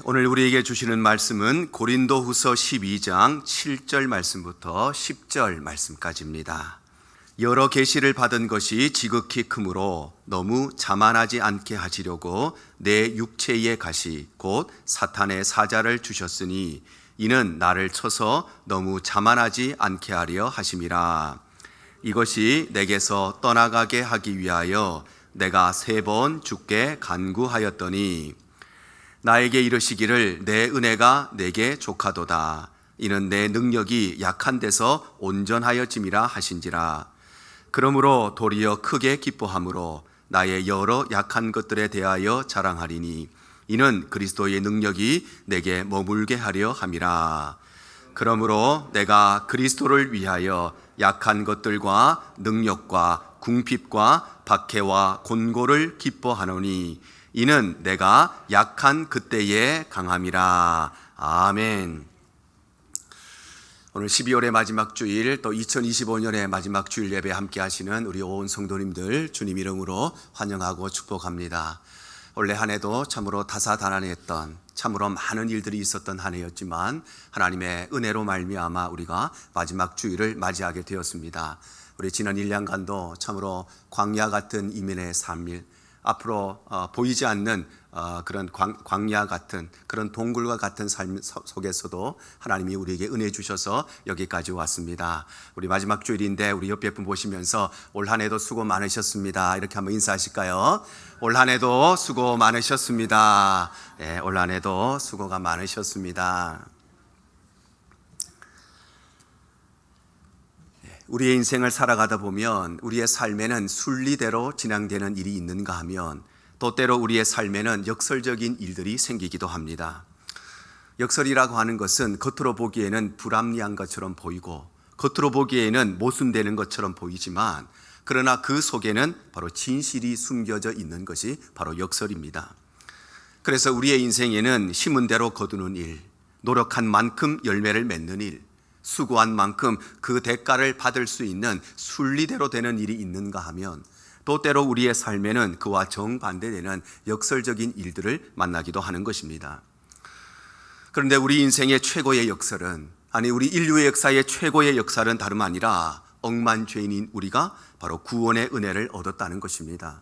오늘 우리에게 주시는 말씀은 고린도후서 12장 7절 말씀부터 10절 말씀까지입니다. 여러 계시를 받은 것이 지극히 크므로 너무 자만하지 않게 하시려고 내 육체의 가시 곧 사탄의 사자를 주셨으니 이는 나를 쳐서 너무 자만하지 않게 하려 하심이라. 이것이 내게서 떠나가게 하기 위하여 내가 3번 주께 간구하였더니 나에게 이르시기를 내 은혜가 내게 족하도다. 이는 내 능력이 약한 데서 온전하여짐이라 하신지라. 그러므로 도리어 크게 기뻐함으로 나의 여러 약한 것들에 대하여 자랑하리니 이는 그리스도의 능력이 내게 머물게 하려 함이라. 그러므로 내가 그리스도를 위하여 약한 것들과 능력과 궁핍과 박해와 곤고를 기뻐하노니 이는 내가 약한 그때에 강함이라. 아멘. 오늘 12월의 마지막 주일, 또 2025년의 마지막 주일 예배 함께 하시는 우리 온 성도님들 주님 이름으로 환영하고 축복합니다. 올해 한 해도 참으로 다사다난했던, 참으로 많은 일들이 있었던 한 해였지만 하나님의 은혜로 말미암아 우리가 마지막 주일을 맞이하게 되었습니다. 우리 지난 1년간도 참으로 광야 같은 이민의 3일, 앞으로 보이지 않는 그런 광야 같은 그런 동굴과 같은 삶 속에서도 하나님이 우리에게 은혜 주셔서 여기까지 왔습니다. 우리 마지막 주일인데 우리 옆에 분 보시면서 올 한 해도 수고 많으셨습니다 이렇게 한번 인사하실까요? 올 한 해도 수고 많으셨습니다. 네, 올 한 해도 수고가 많으셨습니다. 우리의 인생을 살아가다 보면 우리의 삶에는 순리대로 진행되는 일이 있는가 하면 또 때로 우리의 삶에는 역설적인 일들이 생기기도 합니다. 역설이라고 하는 것은 겉으로 보기에는 불합리한 것처럼 보이고 겉으로 보기에는 모순되는 것처럼 보이지만 그러나 그 속에는 바로 진실이 숨겨져 있는 것이 바로 역설입니다. 그래서 우리의 인생에는 심은 대로 거두는 일, 노력한 만큼 열매를 맺는 일, 수고한 만큼 그 대가를 받을 수 있는 순리대로 되는 일이 있는가 하면 또 때로 우리의 삶에는 그와 정반대되는 역설적인 일들을 만나기도 하는 것입니다. 그런데 우리 인생의 최고의 역설은, 아니 우리 인류의 역사의 최고의 역설은 다름 아니라 억만 죄인인 우리가 바로 구원의 은혜를 얻었다는 것입니다.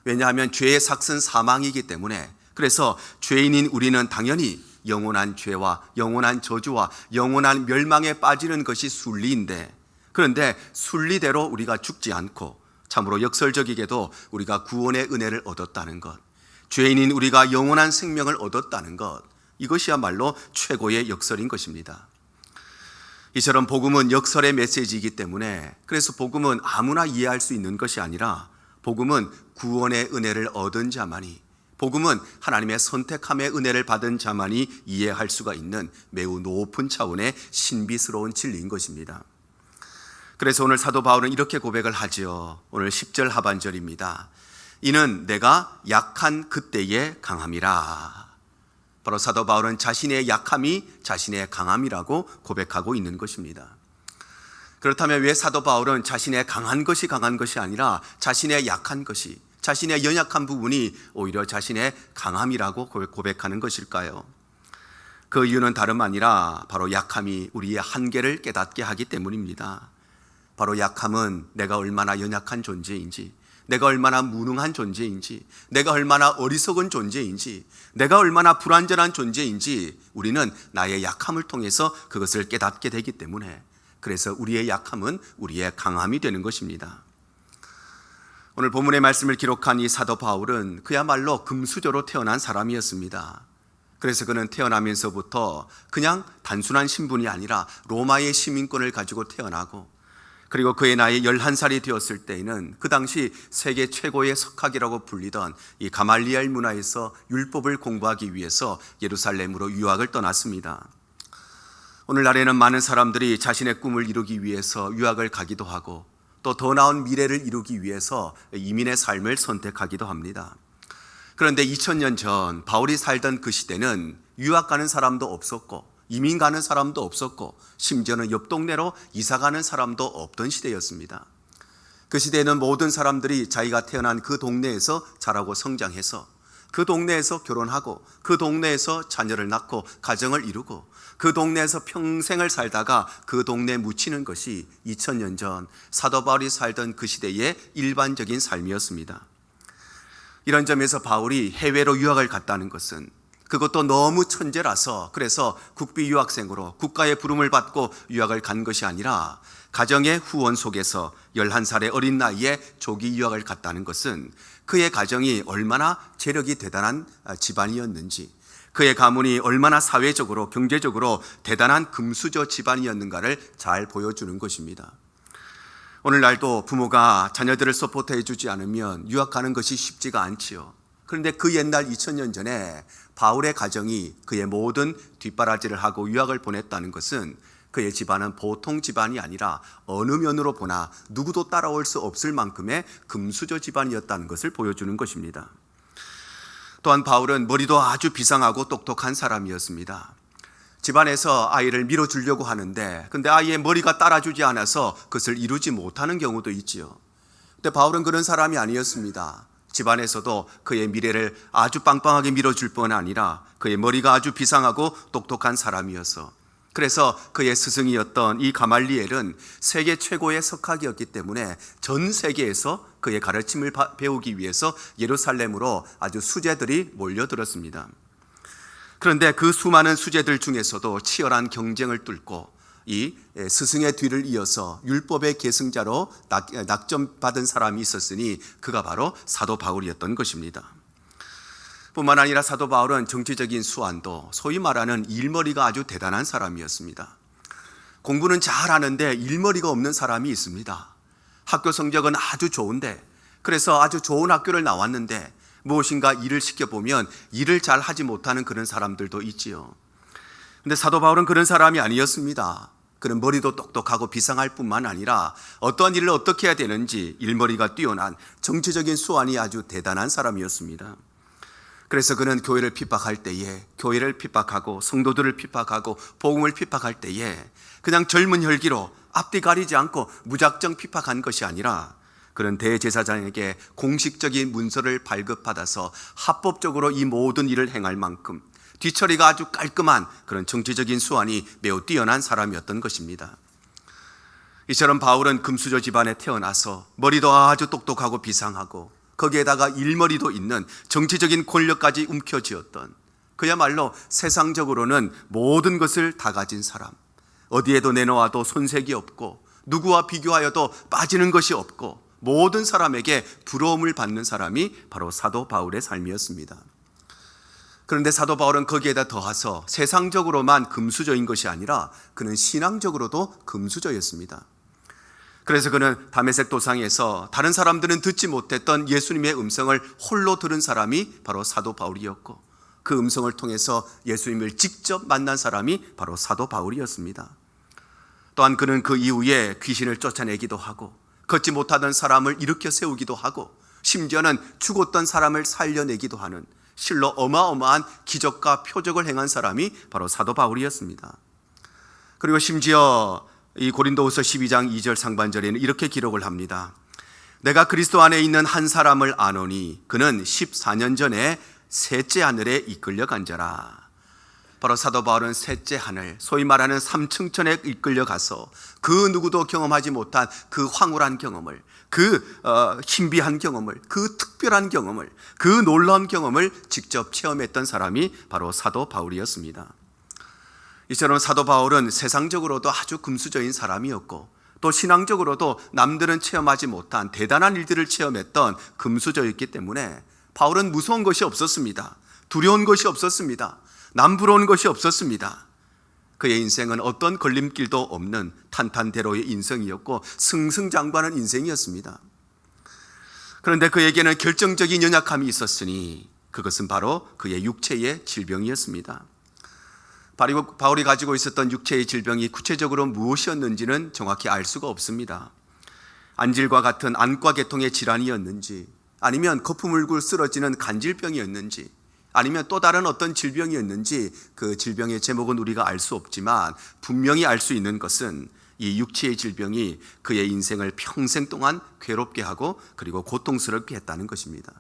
왜냐하면 죄의 삭은 사망이기 때문에, 그래서 죄인인 우리는 당연히 영원한 죄와 영원한 저주와 영원한 멸망에 빠지는 것이 순리인데, 그런데 순리대로 우리가 죽지 않고 참으로 역설적이게도 우리가 구원의 은혜를 얻었다는 것, 죄인인 우리가 영원한 생명을 얻었다는 것, 이것이야말로 최고의 역설인 것입니다. 이처럼 복음은 역설의 메시지이기 때문에, 그래서 복음은 아무나 이해할 수 있는 것이 아니라 복음은 구원의 은혜를 얻은 자만이, 복음은 하나님의 선택함의 은혜를 받은 자만이 이해할 수가 있는 매우 높은 차원의 신비스러운 진리인 것입니다. 그래서 오늘 사도 바울은 이렇게 고백을 하지요. 오늘 10절 하반절입니다. 이는 내가 약한 그때에 강함이라. 바로 사도 바울은 자신의 약함이 자신의 강함이라고 고백하고 있는 것입니다. 그렇다면 왜 사도 바울은 자신의 강한 것이 아니라 자신의 약한 것이, 자신의 연약한 부분이 오히려 자신의 강함이라고 고백하는 것일까요? 그 이유는 다름 아니라 바로 약함이 우리의 한계를 깨닫게 하기 때문입니다. 바로 약함은 내가 얼마나 연약한 존재인지, 내가 얼마나 무능한 존재인지, 내가 얼마나 어리석은 존재인지, 내가 얼마나 불완전한 존재인지 우리는 나의 약함을 통해서 그것을 깨닫게 되기 때문에, 그래서 우리의 약함은 우리의 강함이 되는 것입니다. 오늘 본문의 말씀을 기록한 이 사도 바울은 그야말로 금수저로 태어난 사람이었습니다. 그래서 그는 태어나면서부터 그냥 단순한 신분이 아니라 로마의 시민권을 가지고 태어나고, 그리고 그의 나이 11살이 되었을 때에는 그 당시 세계 최고의 석학이라고 불리던 이 가말리엘 문화에서 율법을 공부하기 위해서 예루살렘으로 유학을 떠났습니다. 오늘날에는 많은 사람들이 자신의 꿈을 이루기 위해서 유학을 가기도 하고 또 더 나은 미래를 이루기 위해서 이민의 삶을 선택하기도 합니다. 그런데 2000년 전 바울이 살던 그 시대는 유학 가는 사람도 없었고 이민 가는 사람도 없었고 심지어는 옆 동네로 이사 가는 사람도 없던 시대였습니다. 그 시대에는 모든 사람들이 자기가 태어난 그 동네에서 자라고 성장해서 그 동네에서 결혼하고 그 동네에서 자녀를 낳고 가정을 이루고 그 동네에서 평생을 살다가 그 동네에 묻히는 것이 2000년 전 사도 바울이 살던 그 시대의 일반적인 삶이었습니다. 이런 점에서 바울이 해외로 유학을 갔다는 것은 그것도 너무 천재라서 그래서 국비 유학생으로 국가의 부름을 받고 유학을 간 것이 아니라 가정의 후원 속에서 11살의 어린 나이에 조기 유학을 갔다는 것은 그의 가정이 얼마나 재력이 대단한 집안이었는지, 그의 가문이 얼마나 사회적으로 경제적으로 대단한 금수저 집안이었는가를 잘 보여주는 것입니다. 오늘날도 부모가 자녀들을 서포트해 주지 않으면 유학가는 것이 쉽지가 않지요. 그런데 그 옛날 2000년 전에 바울의 가정이 그의 모든 뒷바라지를 하고 유학을 보냈다는 것은 그의 집안은 보통 집안이 아니라 어느 면으로 보나 누구도 따라올 수 없을 만큼의 금수저 집안이었다는 것을 보여주는 것입니다. 또한 바울은 머리도 아주 비상하고 똑똑한 사람이었습니다. 집안에서 아이를 밀어주려고 하는데 근데 아이의 머리가 따라주지 않아서 그것을 이루지 못하는 경우도 있지요. 근데 바울은 그런 사람이 아니었습니다. 집안에서도 그의 미래를 아주 빵빵하게 밀어줄 뿐 아니라 그의 머리가 아주 비상하고 똑똑한 사람이어서, 그래서 그의 스승이었던 이 가말리엘은 세계 최고의 석학이었기 때문에 전 세계에서 그의 가르침을 배우기 위해서 예루살렘으로 아주 수재들이 몰려들었습니다. 그런데 그 수많은 수재들 중에서도 치열한 경쟁을 뚫고 이 스승의 뒤를 이어서 율법의 계승자로 낙점받은 사람이 있었으니 그가 바로 사도 바울이었던 것입니다. 뿐만 아니라 사도 바울은 정치적인 수완도, 소위 말하는 일머리가 아주 대단한 사람이었습니다. 공부는 잘하는데 일머리가 없는 사람이 있습니다. 학교 성적은 아주 좋은데, 그래서 아주 좋은 학교를 나왔는데 무엇인가 일을 시켜보면 일을 잘 하지 못하는 그런 사람들도 있지요. 그런데 사도 바울은 그런 사람이 아니었습니다. 그는 머리도 똑똑하고 비상할 뿐만 아니라 어떠한 일을 어떻게 해야 되는지 일머리가 뛰어난 정치적인 수완이 아주 대단한 사람이었습니다. 그래서 그는 교회를 핍박할 때에, 교회를 핍박하고 성도들을 핍박하고 복음을 핍박할 때에 그냥 젊은 혈기로 앞뒤 가리지 않고 무작정 핍박한 것이 아니라 그는 대제사장에게 공식적인 문서를 발급받아서 합법적으로 이 모든 일을 행할 만큼 뒤처리가 아주 깔끔한 그런 정치적인 수완이 매우 뛰어난 사람이었던 것입니다. 이처럼 바울은 금수저 집안에 태어나서 머리도 아주 똑똑하고 비상하고 거기에다가 일머리도 있는 정치적인 권력까지 움켜쥐었던, 그야말로 세상적으로는 모든 것을 다 가진 사람, 어디에도 내놓아도 손색이 없고 누구와 비교하여도 빠지는 것이 없고 모든 사람에게 부러움을 받는 사람이 바로 사도 바울의 삶이었습니다. 그런데 사도 바울은 거기에다 더해서 세상적으로만 금수저인 것이 아니라 그는 신앙적으로도 금수저였습니다. 그래서 그는 다메섹 도상에서 다른 사람들은 듣지 못했던 예수님의 음성을 홀로 들은 사람이 바로 사도 바울이었고, 그 음성을 통해서 예수님을 직접 만난 사람이 바로 사도 바울이었습니다. 또한 그는 그 이후에 귀신을 쫓아내기도 하고 걷지 못하던 사람을 일으켜 세우기도 하고 심지어는 죽었던 사람을 살려내기도 하는 실로 어마어마한 기적과 표적을 행한 사람이 바로 사도 바울이었습니다. 그리고 심지어 이 고린도후서 12장 2절 상반절에는 이렇게 기록을 합니다. 내가 그리스도 안에 있는 한 사람을 아노니 그는 14년 전에 셋째 하늘에 이끌려 간자라. 바로 사도 바울은 셋째 하늘, 소위 말하는 삼층천에 이끌려 가서 그 누구도 경험하지 못한 그 황홀한 경험을, 그 신비한 경험을, 그 특별한 경험을, 그 놀라운 경험을 직접 체험했던 사람이 바로 사도 바울이었습니다. 이처럼 사도 바울은 세상적으로도 아주 금수저인 사람이었고 또 신앙적으로도 남들은 체험하지 못한 대단한 일들을 체험했던 금수저였기 때문에 바울은 무서운 것이 없었습니다. 두려운 것이 없었습니다. 남부러운 것이 없었습니다. 그의 인생은 어떤 걸림길도 없는 탄탄대로의 인생이었고 승승장구하는 인생이었습니다. 그런데 그에게는 결정적인 연약함이 있었으니 그것은 바로 그의 육체의 질병이었습니다. 바울이 가지고 있었던 육체의 질병이 구체적으로 무엇이었는지는 정확히 알 수가 없습니다. 안질과 같은 안과 계통의 질환이었는지, 아니면 거품 물고 쓰러지는 간질병이었는지, 아니면 또 다른 어떤 질병이었는지 그 질병의 제목은 우리가 알 수 없지만 분명히 알 수 있는 것은 이 육체의 질병이 그의 인생을 평생 동안 괴롭게 하고 그리고 고통스럽게 했다는 것입니다.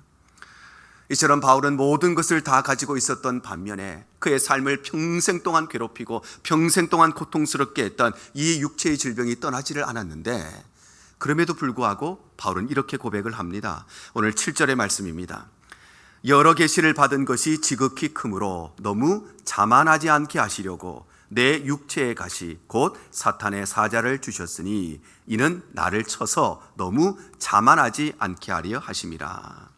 이처럼 바울은 모든 것을 다 가지고 있었던 반면에 그의 삶을 평생 동안 괴롭히고 평생 동안 고통스럽게 했던 이 육체의 질병이 떠나지를 않았는데, 그럼에도 불구하고 바울은 이렇게 고백을 합니다. 오늘 7절의 말씀입니다. 여러 계시를 받은 것이 지극히 크므로 너무 자만하지 않게 하시려고 내 육체의 가시 곧 사탄의 사자를 주셨으니 이는 나를 쳐서 너무 자만하지 않게 하려 하심이라.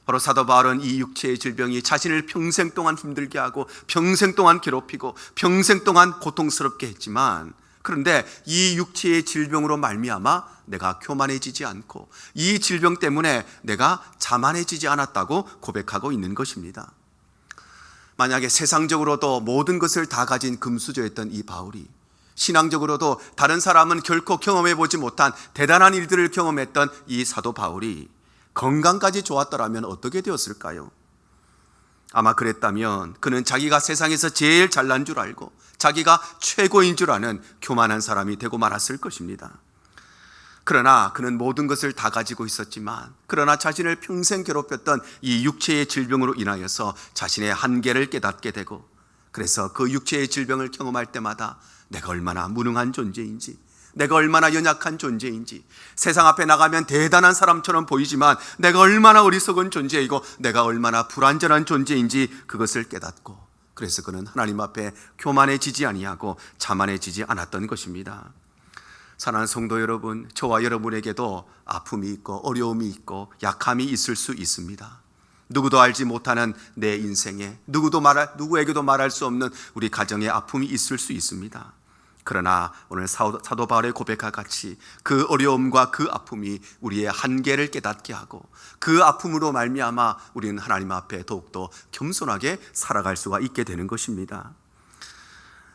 바로 사도 바울은 이 육체의 질병이 자신을 평생 동안 힘들게 하고 평생 동안 괴롭히고 평생 동안 고통스럽게 했지만, 그런데 이 육체의 질병으로 말미암아 내가 교만해지지 않고 이 질병 때문에 내가 자만해지지 않았다고 고백하고 있는 것입니다. 만약에 세상적으로도 모든 것을 다 가진 금수저였던 이 바울이, 신앙적으로도 다른 사람은 결코 경험해보지 못한 대단한 일들을 경험했던 이 사도 바울이 건강까지 좋았더라면 어떻게 되었을까요? 아마 그랬다면 그는 자기가 세상에서 제일 잘난 줄 알고 자기가 최고인 줄 아는 교만한 사람이 되고 말았을 것입니다. 그러나 그는 모든 것을 다 가지고 있었지만, 그러나 자신을 평생 괴롭혔던 이 육체의 질병으로 인하여서 자신의 한계를 깨닫게 되고, 그래서 그 육체의 질병을 경험할 때마다 내가 얼마나 무능한 존재인지, 내가 얼마나 연약한 존재인지, 세상 앞에 나가면 대단한 사람처럼 보이지만 내가 얼마나 어리석은 존재이고 내가 얼마나 불완전한 존재인지 그것을 깨닫고, 그래서 그는 하나님 앞에 교만해지지 아니하고 자만해지지 않았던 것입니다. 사랑하는 성도 여러분, 저와 여러분에게도 아픔이 있고 어려움이 있고 약함이 있을 수 있습니다. 누구도 알지 못하는 내 인생에 누구에게도 말할 수 없는 우리 가정에 아픔이 있을 수 있습니다. 그러나 오늘 사도 바울의 고백과 같이 그 어려움과 그 아픔이 우리의 한계를 깨닫게 하고, 그 아픔으로 말미암아 우리는 하나님 앞에 더욱더 겸손하게 살아갈 수가 있게 되는 것입니다.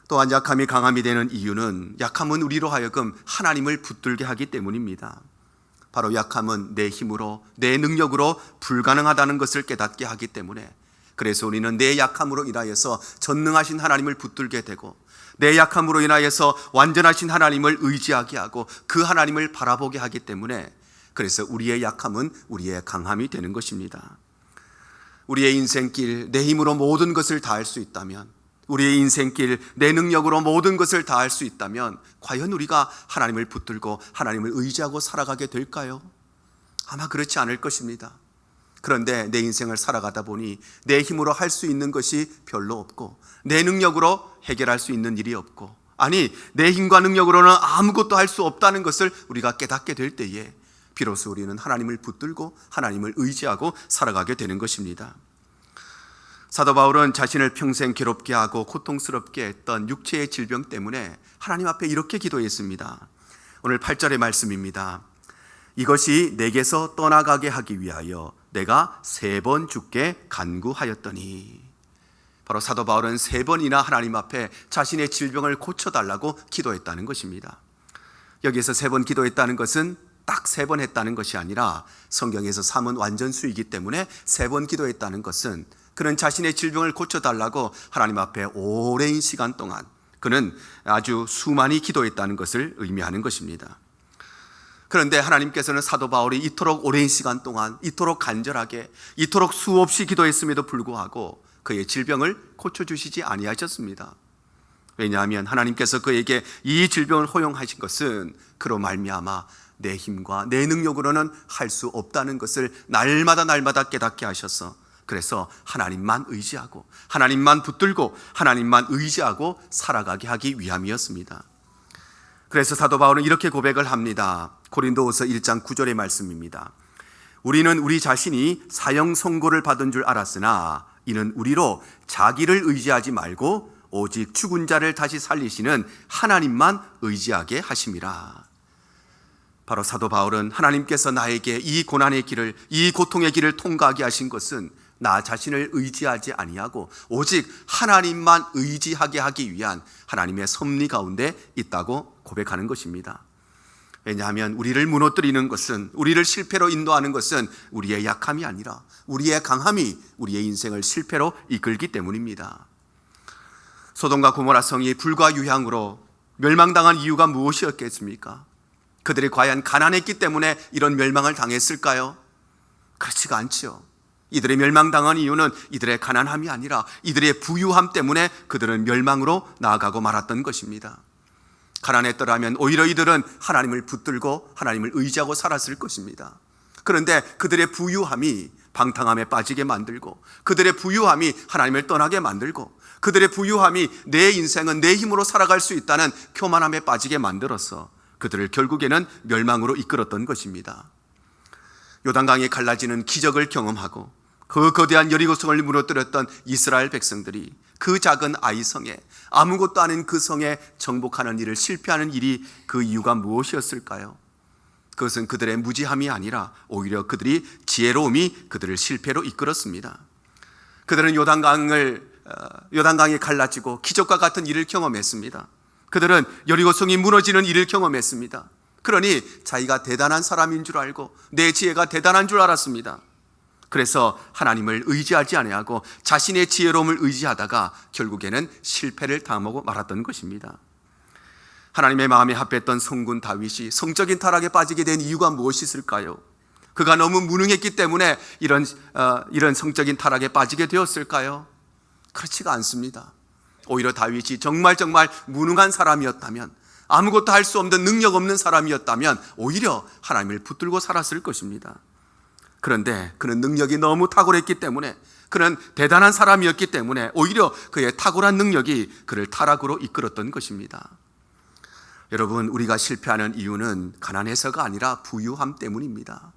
또한 약함이 강함이 되는 이유는, 약함은 우리로 하여금 하나님을 붙들게 하기 때문입니다. 바로 약함은 내 힘으로, 내 능력으로 불가능하다는 것을 깨닫게 하기 때문에, 그래서 우리는 내 약함으로 인하여서 전능하신 하나님을 붙들게 되고, 내 약함으로 인하여서 완전하신 하나님을 의지하게 하고 그 하나님을 바라보게 하기 때문에, 그래서 우리의 약함은 우리의 강함이 되는 것입니다. 우리의 인생길 내 힘으로 모든 것을 다 할 수 있다면, 우리의 인생길 내 능력으로 모든 것을 다 할 수 있다면 과연 우리가 하나님을 붙들고 하나님을 의지하고 살아가게 될까요? 아마 그렇지 않을 것입니다. 그런데 내 인생을 살아가다 보니 내 힘으로 할 수 있는 것이 별로 없고, 내 능력으로 해결할 수 있는 일이 없고, 아니 내 힘과 능력으로는 아무것도 할 수 없다는 것을 우리가 깨닫게 될 때에 비로소 우리는 하나님을 붙들고 하나님을 의지하고 살아가게 되는 것입니다. 사도 바울은 자신을 평생 괴롭게 하고 고통스럽게 했던 육체의 질병 때문에 하나님 앞에 이렇게 기도했습니다. 오늘 8절의 말씀입니다. 이것이 내게서 떠나가게 하기 위하여 내가 3번 주께 간구하였더니. 바로 사도 바울은 3번이나 하나님 앞에 자신의 질병을 고쳐달라고 기도했다는 것입니다. 여기에서 3번 기도했다는 것은 딱 3번 했다는 것이 아니라, 성경에서 3은 완전수이기 때문에 3번 기도했다는 것은 그는 자신의 질병을 고쳐달라고 하나님 앞에 오랜 시간 동안 그는 아주 수많이 기도했다는 것을 의미하는 것입니다. 그런데 하나님께서는 사도 바울이 이토록 오랜 시간 동안 이토록 간절하게 이토록 수없이 기도했음에도 불구하고 그의 질병을 고쳐주시지 아니하셨습니다. 왜냐하면 하나님께서 그에게 이 질병을 허용하신 것은 그로 말미암아 내 힘과 내 능력으로는 할 수 없다는 것을 날마다 깨닫게 하셔서, 그래서 하나님만 의지하고 하나님만 붙들고 하나님만 의지하고 살아가게 하기 위함이었습니다. 그래서 사도 바울은 이렇게 고백을 합니다. 고린도후서 1장 9절의 말씀입니다. 우리는 우리 자신이 사형 선고를 받은 줄 알았으나 이는 우리로 자기를 의지하지 말고 오직 죽은 자를 다시 살리시는 하나님만 의지하게 하심이라. 바로 사도 바울은 하나님께서 나에게 이 고난의 길을, 이 고통의 길을 통과하게 하신 것은 나 자신을 의지하지 아니하고 오직 하나님만 의지하게 하기 위한 하나님의 섭리 가운데 있다고 고백하는 것입니다. 왜냐하면 우리를 무너뜨리는 것은, 우리를 실패로 인도하는 것은 우리의 약함이 아니라 우리의 강함이 우리의 인생을 실패로 이끌기 때문입니다. 소돔과 고모라 성이 불과 유향으로 멸망당한 이유가 무엇이었겠습니까? 그들이 과연 가난했기 때문에 이런 멸망을 당했을까요? 그렇지가 않지요. 이들이 멸망당한 이유는 이들의 가난함이 아니라 이들의 부유함 때문에 그들은 멸망으로 나아가고 말았던 것입니다. 가난했더라면 오히려 이들은 하나님을 붙들고 하나님을 의지하고 살았을 것입니다. 그런데 그들의 부유함이 방탕함에 빠지게 만들고, 그들의 부유함이 하나님을 떠나게 만들고, 그들의 부유함이 내 인생은 내 힘으로 살아갈 수 있다는 교만함에 빠지게 만들어서 그들을 결국에는 멸망으로 이끌었던 것입니다. 요단강이 갈라지는 기적을 경험하고 그 거대한 여리고성을 무너뜨렸던 이스라엘 백성들이 그 작은 아이성에, 아무것도 아닌 그 성에 정복하는 일을 실패하는 일이 그 이유가 무엇이었을까요? 그것은 그들의 무지함이 아니라 오히려 그들이 지혜로움이 그들을 실패로 이끌었습니다. 그들은 요단강이 갈라지고 기적과 같은 일을 경험했습니다. 그들은 여리고성이 무너지는 일을 경험했습니다. 그러니 자기가 대단한 사람인 줄 알고 내 지혜가 대단한 줄 알았습니다. 그래서 하나님을 의지하지 아니하고 자신의 지혜로움을 의지하다가 결국에는 실패를 당하고 말았던 것입니다. 하나님의 마음에 합했던 성군 다윗이 성적인 타락에 빠지게 된 이유가 무엇이 있을까요? 그가 너무 무능했기 때문에 이런 성적인 타락에 빠지게 되었을까요? 그렇지가 않습니다. 오히려 다윗이 정말 무능한 사람이었다면, 아무것도 할 수 없는 능력 없는 사람이었다면 오히려 하나님을 붙들고 살았을 것입니다. 그런데 그는 능력이 너무 탁월했기 때문에, 그는 대단한 사람이었기 때문에 오히려 그의 탁월한 능력이 그를 타락으로 이끌었던 것입니다. 여러분, 우리가 실패하는 이유는 가난해서가 아니라 부유함 때문입니다.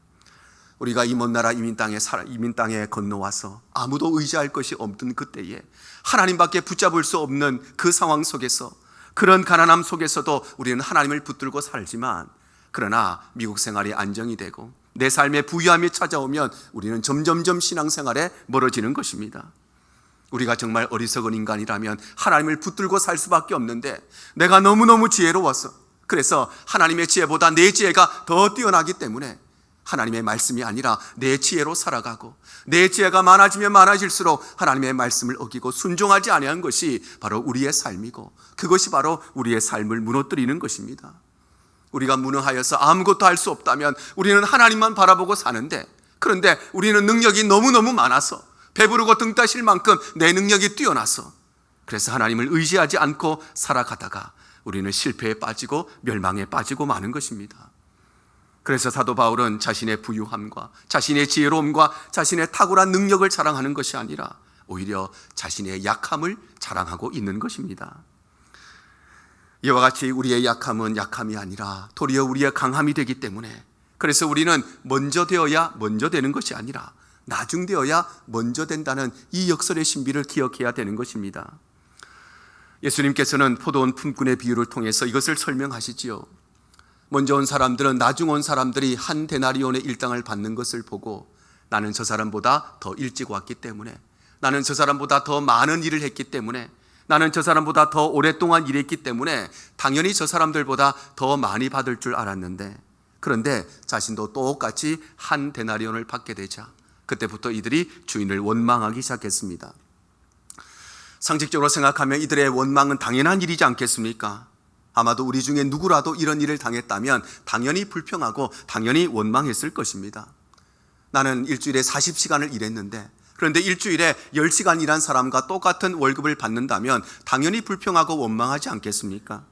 우리가 이 먼 나라 이민 땅에 건너와서 아무도 의지할 것이 없던 그때에 하나님밖에 붙잡을 수 없는 그 상황 속에서, 그런 가난함 속에서도 우리는 하나님을 붙들고 살지만, 그러나 미국 생활이 안정이 되고 내 삶에 부유함이 찾아오면 우리는 점점점 신앙생활에 멀어지는 것입니다. 우리가 정말 어리석은 인간이라면 하나님을 붙들고 살 수밖에 없는데, 내가 너무너무 지혜로워서, 그래서 하나님의 지혜보다 내 지혜가 더 뛰어나기 때문에 하나님의 말씀이 아니라 내 지혜로 살아가고, 내 지혜가 많아지면 많아질수록 하나님의 말씀을 어기고 순종하지 아니한 것이 바로 우리의 삶이고, 그것이 바로 우리의 삶을 무너뜨리는 것입니다. 우리가 무능하여서 아무것도 할 수 없다면 우리는 하나님만 바라보고 사는데, 그런데 우리는 능력이 너무너무 많아서, 배부르고 등 따실 만큼 내 능력이 뛰어나서, 그래서 하나님을 의지하지 않고 살아가다가 우리는 실패에 빠지고 멸망에 빠지고 마는 것입니다. 그래서 사도 바울은 자신의 부유함과 자신의 지혜로움과 자신의 탁월한 능력을 자랑하는 것이 아니라 오히려 자신의 약함을 자랑하고 있는 것입니다. 이와 같이 우리의 약함은 약함이 아니라 도리어 우리의 강함이 되기 때문에, 그래서 우리는 먼저 되어야 먼저 되는 것이 아니라 나중 되어야 먼저 된다는 이 역설의 신비를 기억해야 되는 것입니다. 예수님께서는 포도원 품꾼의 비유를 통해서 이것을 설명하시지요. 먼저 온 사람들은 나중 온 사람들이 한 데나리온의 일당을 받는 것을 보고, 나는 저 사람보다 더 일찍 왔기 때문에, 나는 저 사람보다 더 많은 일을 했기 때문에, 나는 저 사람보다 더 오랫동안 일했기 때문에 당연히 저 사람들보다 더 많이 받을 줄 알았는데, 그런데 자신도 똑같이 한 데나리온을 받게 되자 그때부터 이들이 주인을 원망하기 시작했습니다. 상식적으로 생각하면 이들의 원망은 당연한 일이지 않겠습니까? 아마도 우리 중에 누구라도 이런 일을 당했다면 당연히 불평하고 당연히 원망했을 것입니다. 나는 일주일에 40시간을 일했는데, 그런데 일주일에 10시간 일한 사람과 똑같은 월급을 받는다면 당연히 불평하고 원망하지 않겠습니까?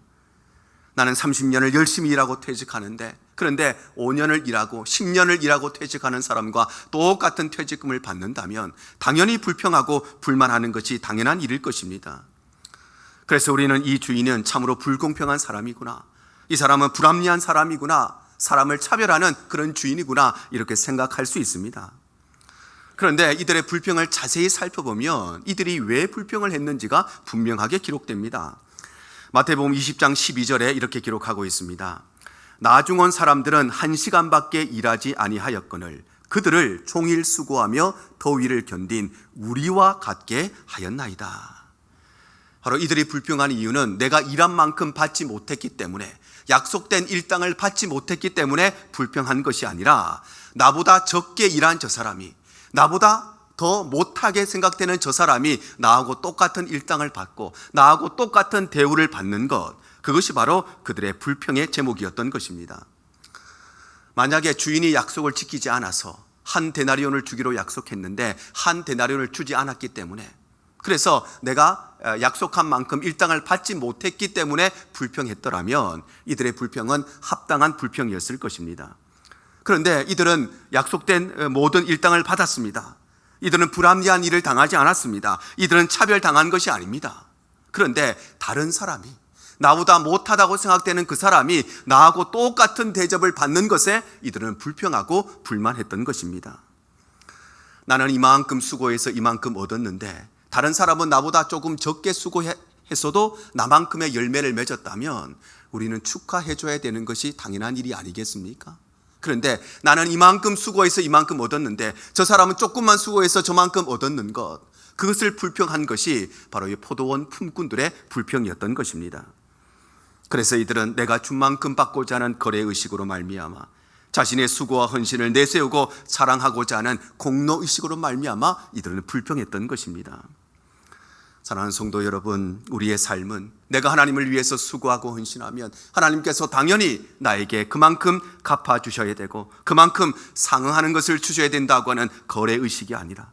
나는 30년을 열심히 일하고 퇴직하는데, 그런데 5년을 일하고 10년을 일하고 퇴직하는 사람과 똑같은 퇴직금을 받는다면 당연히 불평하고 불만하는 것이 당연한 일일 것입니다. 그래서 우리는 이 주인은 참으로 불공평한 사람이구나, 이 사람은 불합리한 사람이구나, 사람을 차별하는 그런 주인이구나, 이렇게 생각할 수 있습니다. 그런데 이들의 불평을 자세히 살펴보면 이들이 왜 불평을 했는지가 분명하게 기록됩니다. 마태복음 20장 12절에 이렇게 기록하고 있습니다. 나중 온 사람들은 1시간밖에 일하지 아니하였거늘 그들을 종일 수고하며 더위를 견딘 우리와 같게 하였나이다. 바로 이들이 불평한 이유는 내가 일한 만큼 받지 못했기 때문에, 약속된 일당을 받지 못했기 때문에 불평한 것이 아니라, 나보다 적게 일한 저 사람이, 나보다 더 못하게 생각되는 저 사람이 나하고 똑같은 일당을 받고 나하고 똑같은 대우를 받는 것, 그것이 바로 그들의 불평의 제목이었던 것입니다. 만약에 주인이 약속을 지키지 않아서 한 데나리온을 주기로 약속했는데 한 데나리온을 주지 않았기 때문에, 그래서 내가 약속한 만큼 일당을 받지 못했기 때문에 불평했더라면 이들의 불평은 합당한 불평이었을 것입니다. 그런데 이들은 약속된 모든 일당을 받았습니다. 이들은 불합리한 일을 당하지 않았습니다. 이들은 차별당한 것이 아닙니다. 그런데 다른 사람이, 나보다 못하다고 생각되는 그 사람이 나하고 똑같은 대접을 받는 것에 이들은 불평하고 불만했던 것입니다. 나는 이만큼 수고해서 이만큼 얻었는데 다른 사람은 나보다 조금 적게 수고했어도 나만큼의 열매를 맺었다면 우리는 축하해 줘야 되는 것이 당연한 일이 아니겠습니까? 그런데 나는 이만큼 수고해서 이만큼 얻었는데 저 사람은 조금만 수고해서 저만큼 얻었는 것, 그것을 불평한 것이 바로 이 포도원 품꾼들의 불평이었던 것입니다. 그래서 이들은 내가 준 만큼 받고자 하는 거래의식으로 말미암아, 자신의 수고와 헌신을 내세우고 사랑하고자 하는 공로의식으로 말미암아 이들은 불평했던 것입니다. 사랑하는 성도 여러분, 우리의 삶은 내가 하나님을 위해서 수고하고 헌신하면 하나님께서 당연히 나에게 그만큼 갚아주셔야 되고 그만큼 상응하는 것을 주셔야 된다고 하는 거래의식이 아니라,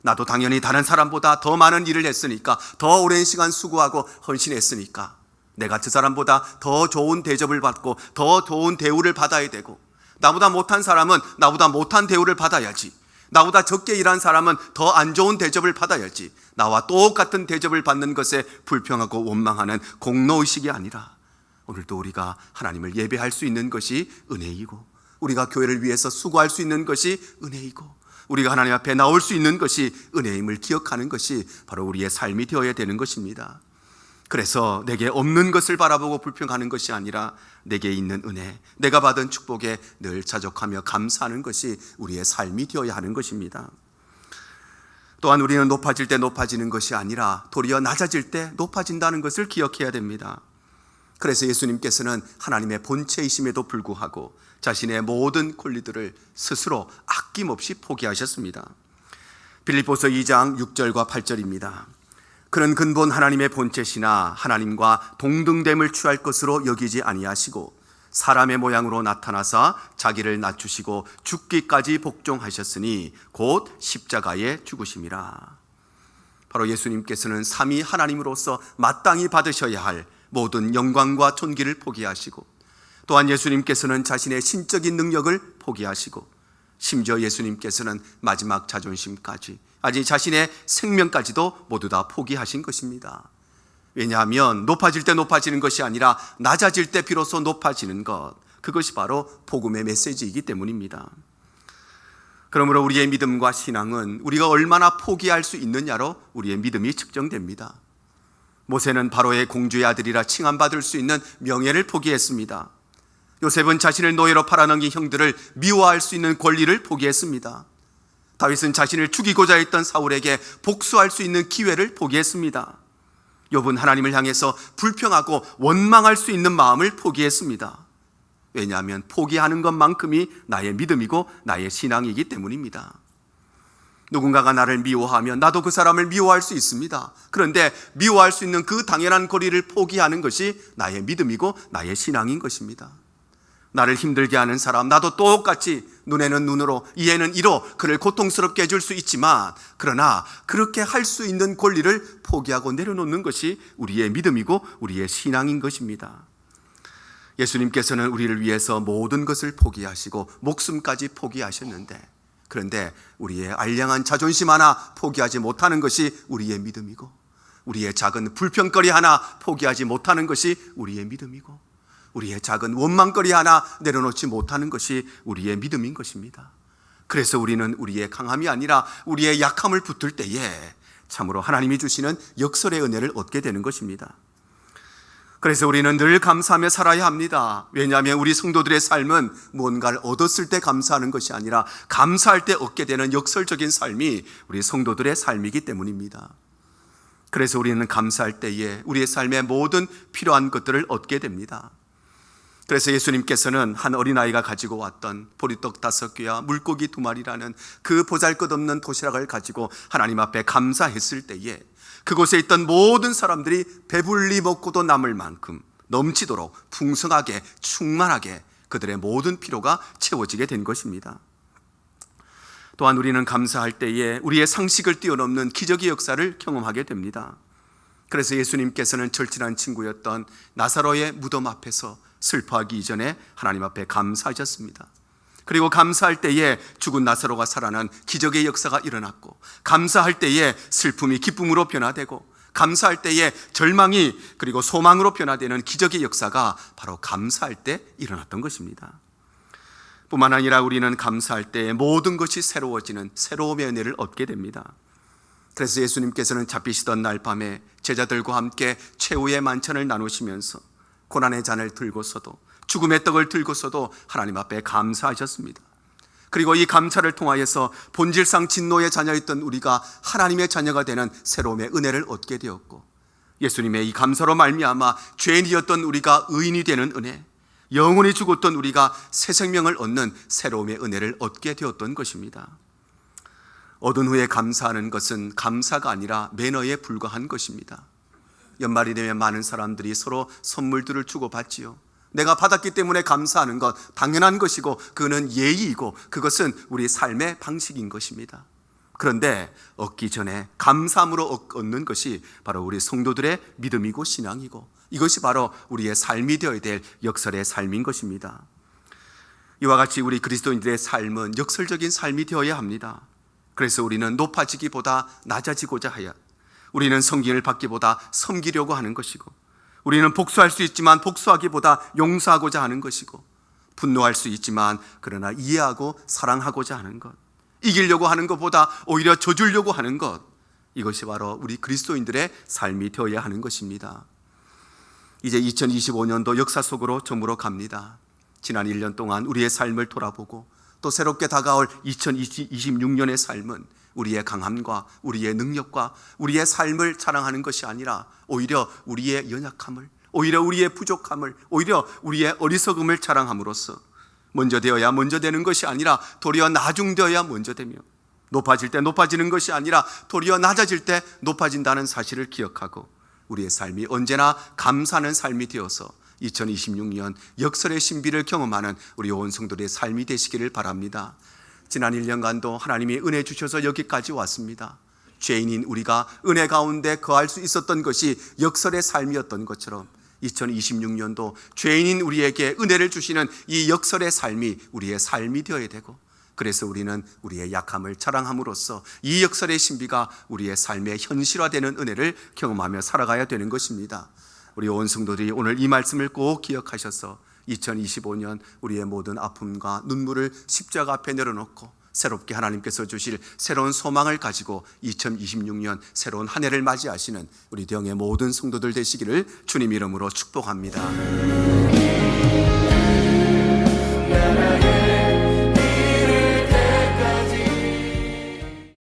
나도 당연히 다른 사람보다 더 많은 일을 했으니까, 더 오랜 시간 수고하고 헌신했으니까 내가 저 사람보다 더 좋은 대접을 받고 더 좋은 대우를 받아야 되고, 나보다 못한 사람은 나보다 못한 대우를 받아야지, 나보다 적게 일한 사람은 더 안 좋은 대접을 받아야지, 나와 똑같은 대접을 받는 것에 불평하고 원망하는 공로의식이 아니라, 오늘도 우리가 하나님을 예배할 수 있는 것이 은혜이고, 우리가 교회를 위해서 수고할 수 있는 것이 은혜이고, 우리가 하나님 앞에 나올 수 있는 것이 은혜임을 기억하는 것이 바로 우리의 삶이 되어야 되는 것입니다. 그래서 내게 없는 것을 바라보고 불평하는 것이 아니라 내게 있는 은혜, 내가 받은 축복에 늘 자족하며 감사하는 것이 우리의 삶이 되어야 하는 것입니다. 또한 우리는 높아질 때 높아지는 것이 아니라 도리어 낮아질 때 높아진다는 것을 기억해야 됩니다. 그래서 예수님께서는 하나님의 본체이심에도 불구하고 자신의 모든 권리들을 스스로 아낌없이 포기하셨습니다. 빌립보서 2장 6절과 8절입니다. 그는 근본 하나님의 본체시나 하나님과 동등됨을 취할 것으로 여기지 아니하시고 사람의 모양으로 나타나사 자기를 낮추시고 죽기까지 복종하셨으니 곧 십자가에 죽으심이라. 바로 예수님께서는 삼위 하나님으로서 마땅히 받으셔야 할 모든 영광과 존귀를 포기하시고, 또한 예수님께서는 자신의 신적인 능력을 포기하시고, 심지어 예수님께서는 마지막 자존심까지, 아직 자신의 생명까지도 모두 다 포기하신 것입니다. 왜냐하면 높아질 때 높아지는 것이 아니라 낮아질 때 비로소 높아지는 것, 그것이 바로 복음의 메시지이기 때문입니다. 그러므로 우리의 믿음과 신앙은 우리가 얼마나 포기할 수 있느냐로 우리의 믿음이 측정됩니다. 모세는 바로의 공주의 아들이라 칭함받을 수 있는 명예를 포기했습니다. 요셉은 자신을 노예로 팔아넘긴 형들을 미워할 수 있는 권리를 포기했습니다. 다윗은 자신을 죽이고자 했던 사울에게 복수할 수 있는 기회를 포기했습니다. 욥은 하나님을 향해서 불평하고 원망할 수 있는 마음을 포기했습니다. 왜냐하면 포기하는 것만큼이 나의 믿음이고 나의 신앙이기 때문입니다. 누군가가 나를 미워하면 나도 그 사람을 미워할 수 있습니다. 그런데 미워할 수 있는 그 당연한 거리를 포기하는 것이 나의 믿음이고 나의 신앙인 것입니다. 나를 힘들게 하는 사람, 나도 똑같이 눈에는 눈으로, 이에는 이로 그를 고통스럽게 해줄 수 있지만, 그러나 그렇게 할 수 있는 권리를 포기하고 내려놓는 것이 우리의 믿음이고 우리의 신앙인 것입니다. 예수님께서는 우리를 위해서 모든 것을 포기하시고 목숨까지 포기하셨는데, 그런데 우리의 알량한 자존심 하나 포기하지 못하는 것이 우리의 믿음이고, 우리의 작은 불평거리 하나 포기하지 못하는 것이 우리의 믿음이고, 우리의 작은 원망거리 하나 내려놓지 못하는 것이 우리의 믿음인 것입니다. 그래서 우리는 우리의 강함이 아니라 우리의 약함을 붙들 때에 참으로 하나님이 주시는 역설의 은혜를 얻게 되는 것입니다. 그래서 우리는 늘 감사하며 살아야 합니다. 왜냐하면 우리 성도들의 삶은 무언가를 얻었을 때 감사하는 것이 아니라 감사할 때 얻게 되는 역설적인 삶이 우리 성도들의 삶이기 때문입니다. 그래서 우리는 감사할 때에 우리의 삶의 모든 필요한 것들을 얻게 됩니다. 그래서 예수님께서는 한 어린아이가 가지고 왔던 보리떡 5개와 물고기 2마리라는 그 보잘것없는 도시락을 가지고 하나님 앞에 감사했을 때에 그곳에 있던 모든 사람들이 배불리 먹고도 남을 만큼 넘치도록 풍성하게 충만하게 그들의 모든 필요가 채워지게 된 것입니다. 또한 우리는 감사할 때에 우리의 상식을 뛰어넘는 기적의 역사를 경험하게 됩니다. 그래서 예수님께서는 절친한 친구였던 나사로의 무덤 앞에서 슬퍼하기 이전에 하나님 앞에 감사하셨습니다. 그리고 감사할 때에 죽은 나사로가 살아난 기적의 역사가 일어났고, 감사할 때에 슬픔이 기쁨으로 변화되고, 감사할 때에 절망이 그리고 소망으로 변화되는 기적의 역사가 바로 감사할 때 일어났던 것입니다. 뿐만 아니라 우리는 감사할 때에 모든 것이 새로워지는 새로움의 은혜를 얻게 됩니다. 그래서 예수님께서는 잡히시던 날 밤에 제자들과 함께 최후의 만찬을 나누시면서 고난의 잔을 들고서도, 죽음의 떡을 들고서도 하나님 앞에 감사하셨습니다. 그리고 이 감사를 통하여서 본질상 진노의 자녀였던 우리가 하나님의 자녀가 되는 새로움의 은혜를 얻게 되었고, 예수님의 이 감사로 말미암아 죄인이었던 우리가 의인이 되는 은혜, 영원히 죽었던 우리가 새 생명을 얻는 새로움의 은혜를 얻게 되었던 것입니다. 얻은 후에 감사하는 것은 감사가 아니라 매너에 불과한 것입니다. 연말이 되면 많은 사람들이 서로 선물들을 주고받지요. 내가 받았기 때문에 감사하는 것 당연한 것이고, 그거는 예의이고, 그것은 우리 삶의 방식인 것입니다. 그런데 얻기 전에 감사함으로 얻는 것이 바로 우리 성도들의 믿음이고 신앙이고, 이것이 바로 우리의 삶이 되어야 될 역설의 삶인 것입니다. 이와 같이 우리 그리스도인들의 삶은 역설적인 삶이 되어야 합니다. 그래서 우리는 높아지기보다 낮아지고자 하여, 우리는 섬김을 받기보다 섬기려고 하는 것이고, 우리는 복수할 수 있지만 복수하기보다 용서하고자 하는 것이고, 분노할 수 있지만 그러나 이해하고 사랑하고자 하는 것, 이기려고 하는 것보다 오히려 져주려고 하는 것, 이것이 바로 우리 그리스도인들의 삶이 되어야 하는 것입니다. 이제 2025년도 역사 속으로 저물어 갑니다. 지난 1년 동안 우리의 삶을 돌아보고 또 새롭게 다가올 2026년의 삶은 우리의 강함과 우리의 능력과 우리의 삶을 자랑하는 것이 아니라 오히려 우리의 연약함을, 오히려 우리의 부족함을, 오히려 우리의 어리석음을 자랑함으로써 먼저 되어야 먼저 되는 것이 아니라 도리어 나중되어야 먼저 되며, 높아질 때 높아지는 것이 아니라 도리어 낮아질 때 높아진다는 사실을 기억하고, 우리의 삶이 언제나 감사하는 삶이 되어서 2026년 역설의 신비를 경험하는 우리 온 성도들의 삶이 되시기를 바랍니다. 지난 1년간도 하나님이 은혜 주셔서 여기까지 왔습니다. 죄인인 우리가 은혜 가운데 거할 수 있었던 것이 역설의 삶이었던 것처럼 2026년도 죄인인 우리에게 은혜를 주시는 이 역설의 삶이 우리의 삶이 되어야 되고, 그래서 우리는 우리의 약함을 자랑함으로써 이 역설의 신비가 우리의 삶에 현실화되는 은혜를 경험하며 살아가야 되는 것입니다. 우리 온 성도들이 오늘 이 말씀을 꼭 기억하셔서 2025년 우리의 모든 아픔과 눈물을 십자가 앞에 내려놓고 새롭게 하나님께서 주실 새로운 소망을 가지고 2026년 새로운 한 해를 맞이하시는 우리 대형의 모든 성도들 되시기를 주님 이름으로 축복합니다.